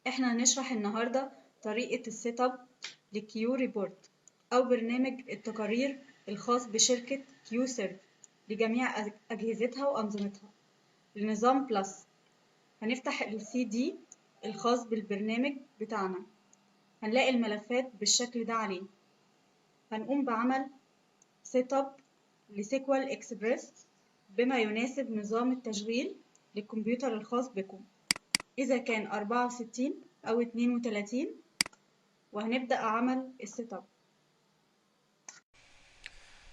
احنا هنشرح النهاردة طريقة السيت اب لكيو ريبورت أو برنامج التقارير الخاص بشركة كيو سيرف لجميع أجهزتها وأنظمتها لنظام بلس. هنفتح السي دي الخاص بالبرنامج بتاعنا، هنلاقي الملفات بالشكل ده عليه. هنقوم بعمل سيت اب لسيكوال اكسبريس بما يناسب نظام التشغيل للكمبيوتر الخاص بكم، إذا كان 64 أو 32، وهنبدأ عمل السيت اب.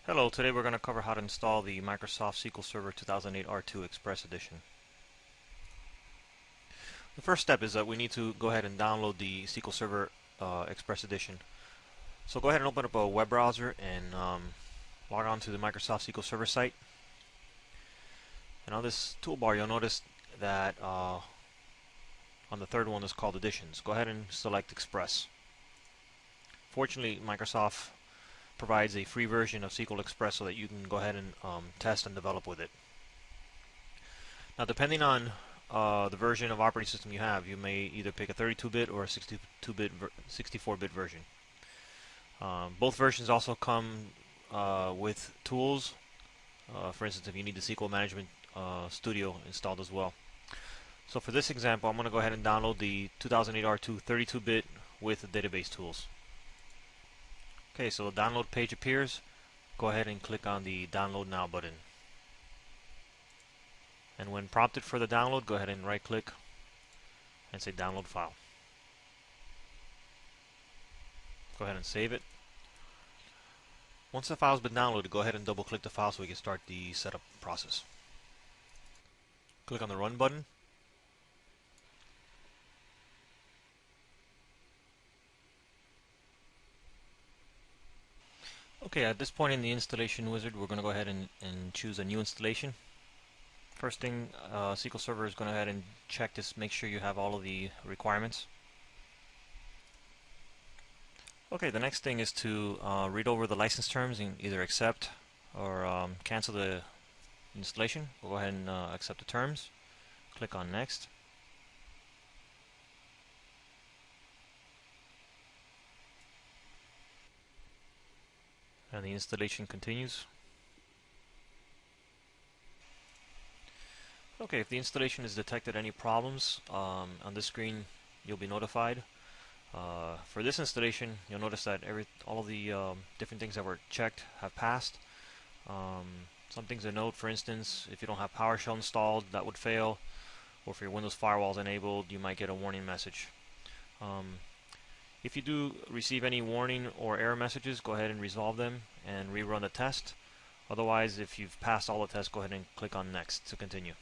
Hello, today we're going to cover how to install the Microsoft SQL Server 2008 R2 Express Edition. The first step is that we need to go ahead and download the SQL Server Express Edition. So go ahead and open up a web browser and log on to the Microsoft SQL Server site. And on this toolbar you'll notice that on the third one is called Editions. Go ahead and select Express. Fortunately, Microsoft provides a free version of SQL Express so that you can go ahead and test and develop with it. Now, depending on the version of operating system you have, you may either pick a 32-bit or a 64-bit version. Both versions also come with tools. For instance, if you need the SQL Management Studio installed as well. So for this example, I'm going to go ahead and download the 2008 R2 32-bit with the database tools. Okay, so the download page appears. Go ahead and click on the Download Now button. And when prompted for the download, go ahead and right click and say Download File. Go ahead and save it. Once the file has been downloaded, go ahead and double click the file so we can start the setup process. Click on the Run button. Okay, at this point in the installation wizard, we're going to go ahead and choose a new installation. First thing, SQL Server is going to go ahead and check to make sure you have all of the requirements. Okay, the next thing is to read over the license terms and either accept or cancel the installation. We'll go ahead and accept the terms. Click on Next. And the installation continues. Okay, if the installation has detected any problems, on this screen you'll be notified. For this installation, you'll notice that all of the different things that were checked have passed. Some things to note, for instance, if you don't have PowerShell installed, that would fail. Or if your Windows firewall is enabled, you might get a warning message. If you do receive any warning or error messages, go ahead and resolve them and rerun the test. Otherwise, if you've passed all the tests, go ahead and click on Next to continue.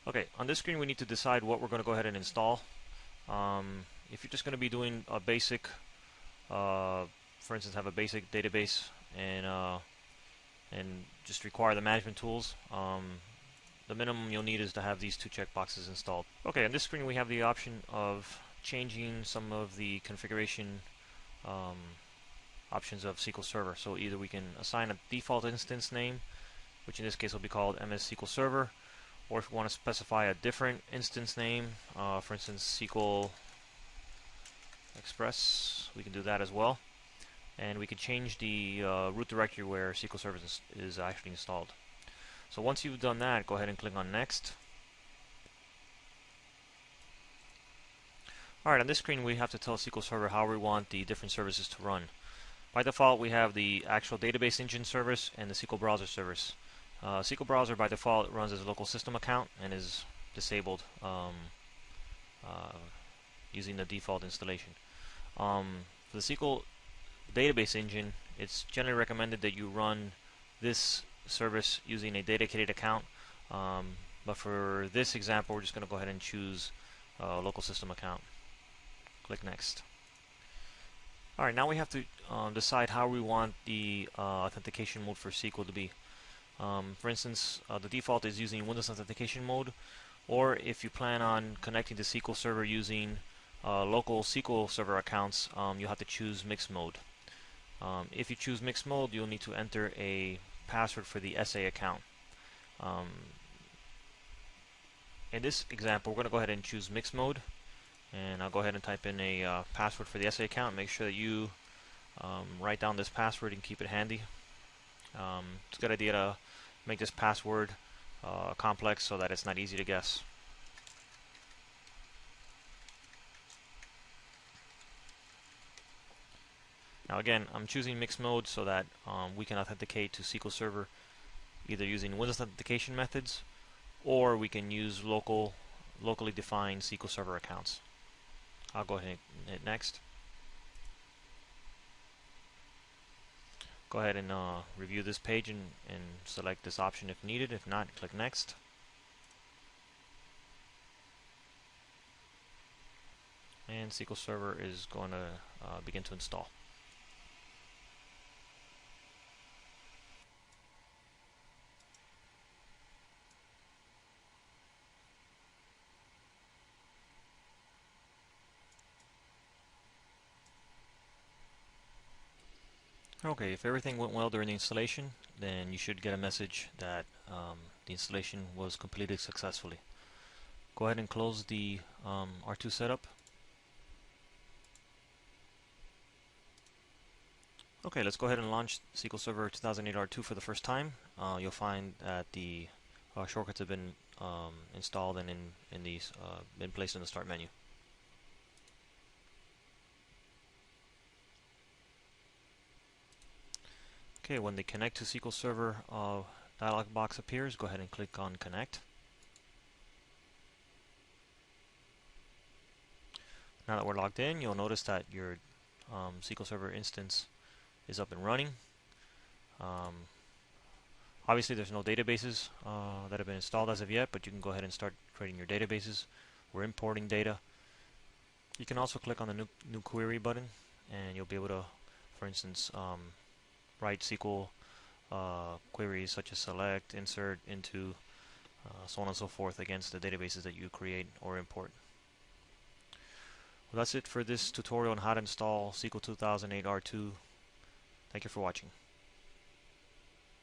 Okay, on this screen we need to decide what we're going to go ahead and install. If you're just going to be doing a basic, for instance, have a basic database and just require the management tools, the minimum you'll need is to have these two checkboxes installed. Okay, on this screen we have the option of changing some of the configuration options of SQL Server. So either we can assign a default instance name, which in this case will be called MS SQL Server, or if we want to specify a different instance name, for instance SQL Express, we can do that as well. And we can change the root directory where SQL Server is actually installed. So once you've done that, go ahead and click on Next. Alright, on this screen we have to tell SQL Server how we want the different services to run. By default we have the actual database engine service and the SQL browser service. SQL browser by default runs as a local system account and is disabled using the default installation. For the SQL database engine, it's generally recommended that you run this service using a dedicated account, but for this example we're just going to go ahead and choose local system account. Click Next. Alright, now we have to decide how we want the authentication mode for SQL to be. For instance, the default is using Windows authentication mode, or if you plan on connecting to SQL Server using local SQL Server accounts, you'll have to choose mixed mode. If you choose mixed mode, you'll need to enter a password for the SA account. In this example, we're going to go ahead and choose mixed mode, and I'll go ahead and type in a password for the SA account. Make sure that you write down this password and keep it handy. It's a good idea to make this password complex so that it's not easy to guess. Now again, I'm choosing mixed mode so that we can authenticate to SQL Server either using Windows authentication methods, or we can use locally defined SQL Server accounts. I'll go ahead and hit next. Go ahead and review this page and select this option if needed. If not, click next. And SQL Server is going to begin to install. Okay, if everything went well during the installation, then you should get a message that the installation was completed successfully. Go ahead and close the R2 setup. Okay, let's go ahead and launch SQL Server 2008 R2 for the first time. You'll find that the shortcuts have been installed and been placed in the start menu. Okay, when the Connect to SQL Server dialog box appears, go ahead and click on Connect. Now that we're logged in, you'll notice that your SQL Server instance is up and running. Obviously there's no databases that have been installed as of yet, but you can go ahead and start creating your databases. We're importing data. You can also click on the new query button, and you'll be able to, for instance, write SQL queries such as select, insert, into, so on and so forth against the databases that you create or import. Well, that's it for this tutorial on how to install SQL 2008 R2. Thank you for watching.